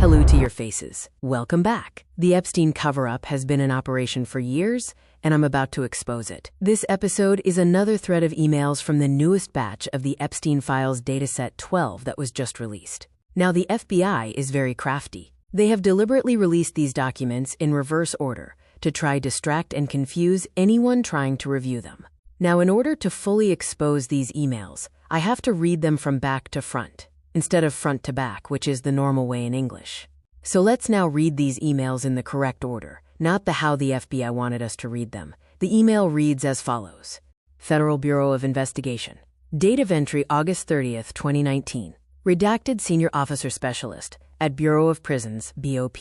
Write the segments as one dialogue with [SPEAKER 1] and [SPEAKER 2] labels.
[SPEAKER 1] Hello to your faces. Welcome back. The Epstein cover-up has been in operation for years, and I'm about to expose it. This episode is another thread of emails from the newest batch of the Epstein Files Dataset 12 that was just released. Now, the FBI is very crafty. They have deliberately released these documents in reverse order to try distract and confuse anyone trying to review them. Now, in order to fully expose these emails, I have to read them from back to front, instead of front to back, which is the normal way in English. So let's now read these emails in the correct order, not the how the FBI wanted us to read them. The email reads as follows. Federal Bureau of Investigation. Date of entry August 30th, 2019. Redacted Senior Officer Specialist at Bureau of Prisons, BOP,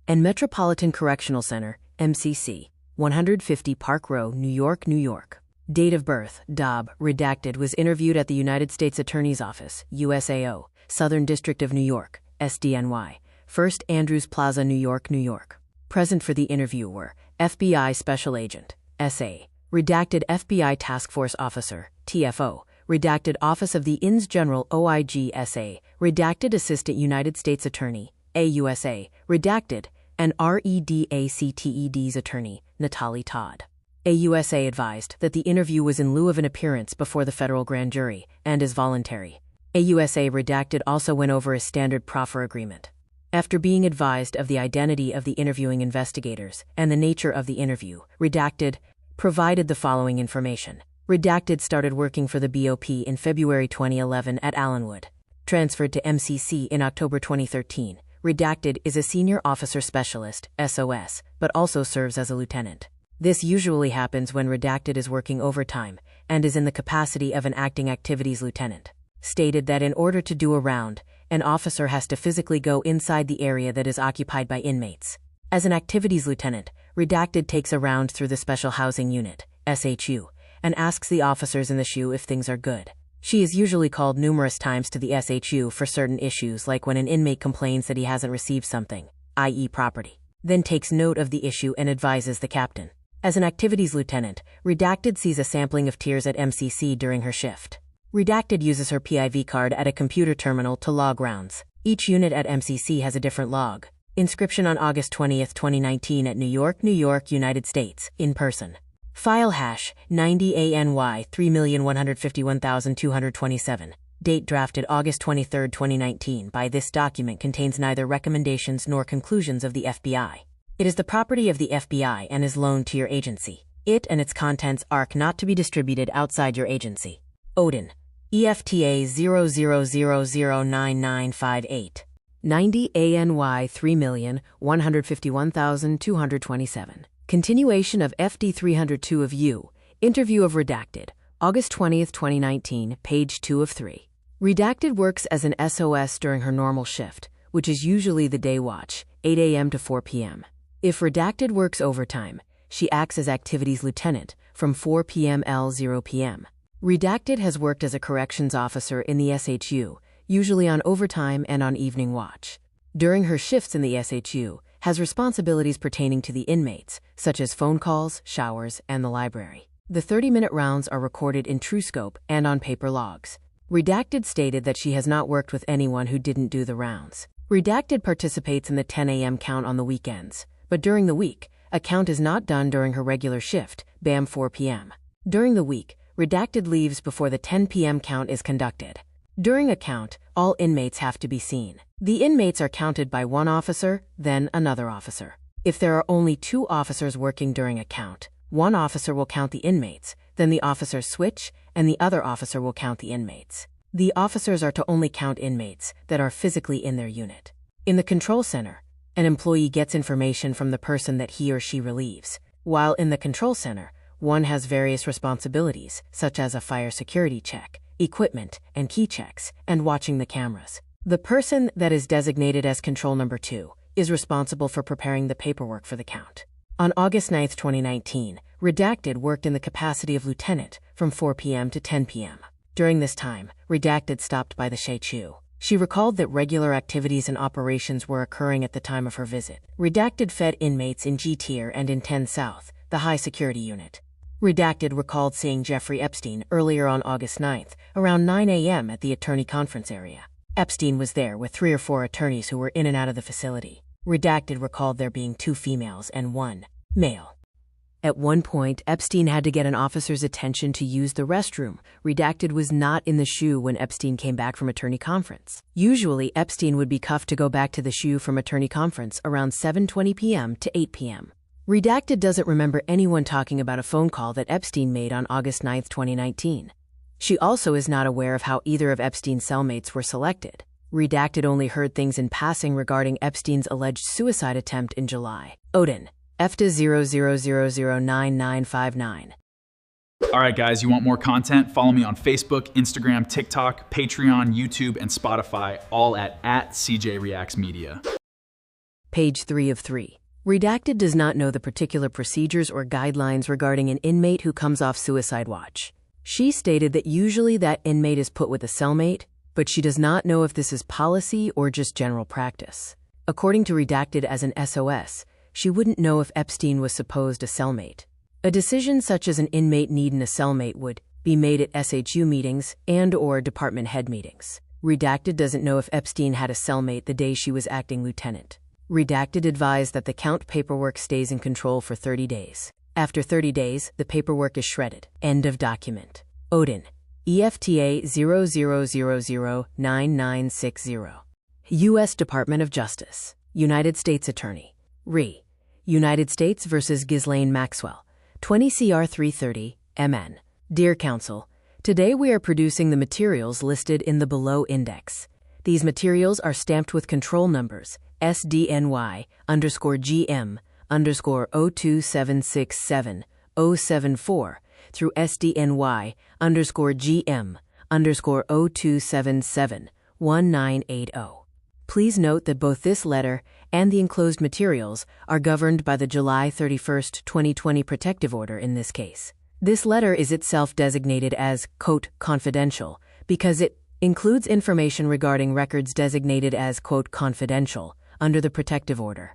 [SPEAKER 1] and Metropolitan Correctional Center, MCC, 150 Park Row, New York, New York. Date of birth, Dobb, redacted, was interviewed at the United States Attorney's Office, USAO, Southern District of New York, SDNY, 1st Andrews Plaza, New York, New York. Present for the interview were FBI Special Agent, SA, redacted FBI Task Force Officer, TFO, redacted Office of the Inns General, OIG, SA, redacted Assistant United States Attorney, AUSA, redacted, and REDACTED's Attorney, Natalie Todd. AUSA advised that the interview was in lieu of an appearance before the federal grand jury and is voluntary. AUSA redacted also went over a standard proffer agreement. After being advised of the identity of the interviewing investigators and the nature of the interview, redacted provided the following information. Redacted started working for the BOP in February 2011 at Allenwood. Transferred to MCC in October 2013. Redacted is a Senior Officer Specialist, SOS, but also serves as a lieutenant. This usually happens when redacted is working overtime and is in the capacity of an acting activities lieutenant. Stated that in order to do a round, an officer has to physically go inside the area that is occupied by inmates. As an activities lieutenant, redacted takes a round through the Special Housing Unit, SHU, and asks the officers in the SHU if things are good. She is usually called numerous times to the SHU for certain issues, like when an inmate complains that he hasn't received something, i.e. property, then takes note of the issue and advises the captain. As an activities lieutenant, redacted sees a sampling of tiers at MCC during her shift. Redacted uses her PIV card at a computer terminal to log rounds. Each unit at MCC has a different log. Inscription on August 20th, 2019 at New York, New York, United States, in person. File hash, 90ANY 3,151,227. Date drafted August 23, 2019. By this document contains neither recommendations nor conclusions of the FBI. It is the property of the FBI and is loaned to your agency. It and its contents are not to be distributed outside your agency. Odin. EFTA 00009958. 90 ANY 3,151,227. Continuation of FD 302 of U. Interview of redacted. August 20th, 2019, page 2 of 3. Redacted works as an SOS during her normal shift, which is usually the day watch, 8 a.m. to 4 p.m. If redacted works overtime, she acts as activities lieutenant from 4 p.m. l 0 p.m. Redacted has worked as a corrections officer in the SHU, usually on overtime and on evening watch. During her shifts in the SHU, has responsibilities pertaining to the inmates, such as phone calls, showers, and the library. The 30-minute rounds are recorded in TrueScope and on paper logs. Redacted stated that she has not worked with anyone who didn't do the rounds. Redacted participates in the 10 a.m. count on the weekends, but during the week, a count is not done during her regular shift, BAM 4 p.m. During the week, redacted leaves before the 10 p.m. count is conducted. During a count, all inmates have to be seen. The inmates are counted by one officer, then another officer. If there are only two officers working during a count, one officer will count the inmates, then the officers switch, and the other officer will count the inmates. The officers are to only count inmates that are physically in their unit. In the control center, an employee gets information from the person that he or she relieves. While in the control center, one has various responsibilities, such as a fire security check, equipment and key checks, and watching the cameras. The person that is designated as control number 2 is responsible for preparing the paperwork for the count. On August 9, 2019, redacted worked in the capacity of lieutenant from 4 p.m. to 10 p.m. During this time, redacted stopped by the SHU. She recalled that regular activities and operations were occurring at the time of her visit. Redacted fed inmates in G tier and in 10 South, the high security unit. Redacted recalled seeing Jeffrey Epstein earlier on August 9th, around 9 a.m. at the attorney conference area. Epstein was there with 3 or 4 attorneys who were in and out of the facility. Redacted recalled there being 2 females and 1 male. At one point, Epstein had to get an officer's attention to use the restroom. Redacted was not in the SHU when Epstein came back from attorney conference. Usually, Epstein would be cuffed to go back to the SHU from attorney conference around 7:20 p.m. to 8 p.m. Redacted doesn't remember anyone talking about a phone call that Epstein made on August 9, 2019. She also is not aware of how either of Epstein's cellmates were selected. Redacted only heard things in passing regarding Epstein's alleged suicide attempt in July. Odin. EFTA 00009959.
[SPEAKER 2] All right, guys, you want more content? Follow me on Facebook, Instagram, TikTok, Patreon, YouTube, and Spotify, all at CJReactsMedia.
[SPEAKER 1] Page 3 of 3. Redacted does not know the particular procedures or guidelines regarding an inmate who comes off suicide watch. She stated that usually that inmate is put with a cellmate, but she does not know if this is policy or just general practice. According to Redacted as an SOS, she wouldn't know if Epstein was supposed a cellmate. A decision such as an inmate needing a cellmate would be made at SHU meetings and/or department head meetings. Redacted doesn't know if Epstein had a cellmate the day she was acting lieutenant. Redacted advised that the count paperwork stays in control for 30 days. After 30 days, the paperwork is shredded. End of document. Odin. EFTA 00009960. U.S. Department of Justice. United States Attorney. Re. United States versus Ghislaine Maxwell. 20 CR 330, MN. Dear Counsel, today we are producing the materials listed in the below index. These materials are stamped with control numbers SDNY_GM_02767-074 through SDNY_GM_02771-1980. Please note that both this letter and the enclosed materials are governed by the July 31, 2020 protective order in this case. This letter is itself designated as, quote, confidential, because it includes information regarding records designated as, quote, confidential, under the protective order.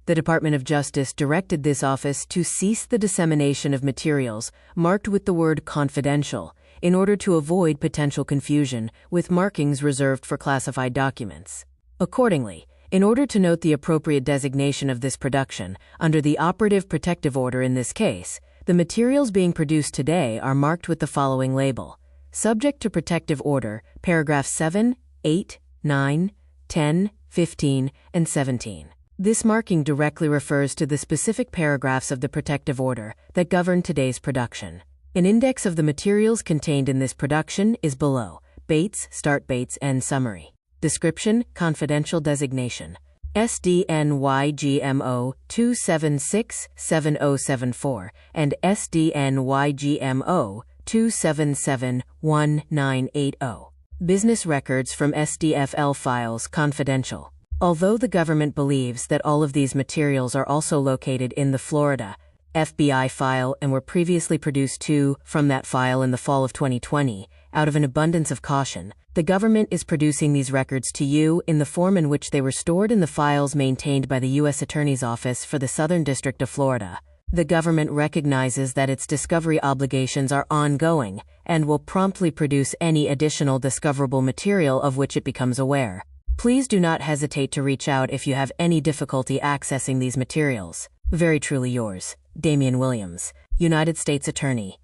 [SPEAKER 1] The Department of Justice directed this office to cease the dissemination of materials marked with the word confidential in order to avoid potential confusion with markings reserved for classified documents. Accordingly, in order to note the appropriate designation of this production under the operative protective order in this case, the materials being produced today are marked with the following label: subject to protective order, paragraphs 7, 8, 9, 10, 15, and 17. This marking directly refers to the specific paragraphs of the protective order that govern today's production. An index of the materials contained in this production is below: Bates, Start Bates, and Summary. Description, confidential designation. SDNYGMO 2767074 and SDNYGMO 2771980. Business records from SDFL files confidential. Although the government believes that all of these materials are also located in the Florida FBI file and were previously produced from that file in the fall of 2020, out of an abundance of caution, the government is producing these records to you in the form in which they were stored in the files maintained by the U.S. Attorney's Office for the Southern District of Florida. The government recognizes that its discovery obligations are ongoing and will promptly produce any additional discoverable material of which it becomes aware. Please do not hesitate to reach out if you have any difficulty accessing these materials. Very truly yours, Damian Williams, United States Attorney.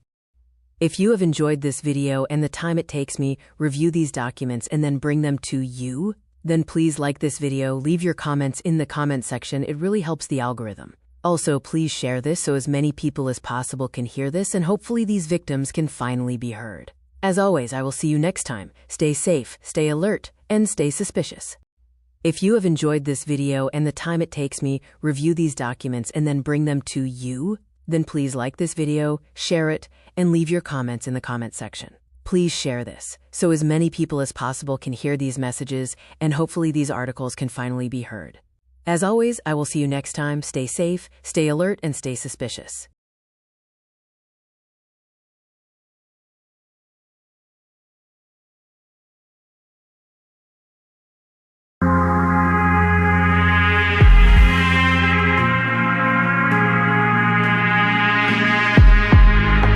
[SPEAKER 1] If you have enjoyed this video and the time it takes me review these documents and then bring them to you, then please like this video, leave your comments in the comment section. It really helps the algorithm. Also, please share this so as many people as possible can hear this and hopefully these victims can finally be heard. As always, I will see you next time. Stay safe, stay alert, and stay suspicious. If you have enjoyed this video and the time it takes me review these documents and then bring them to you, then please like this video, share it, and leave your comments in the comment section. Please share this so as many people as possible can hear these messages and hopefully these articles can finally be heard. As always, I will see you next time. Stay safe, stay alert, and stay suspicious.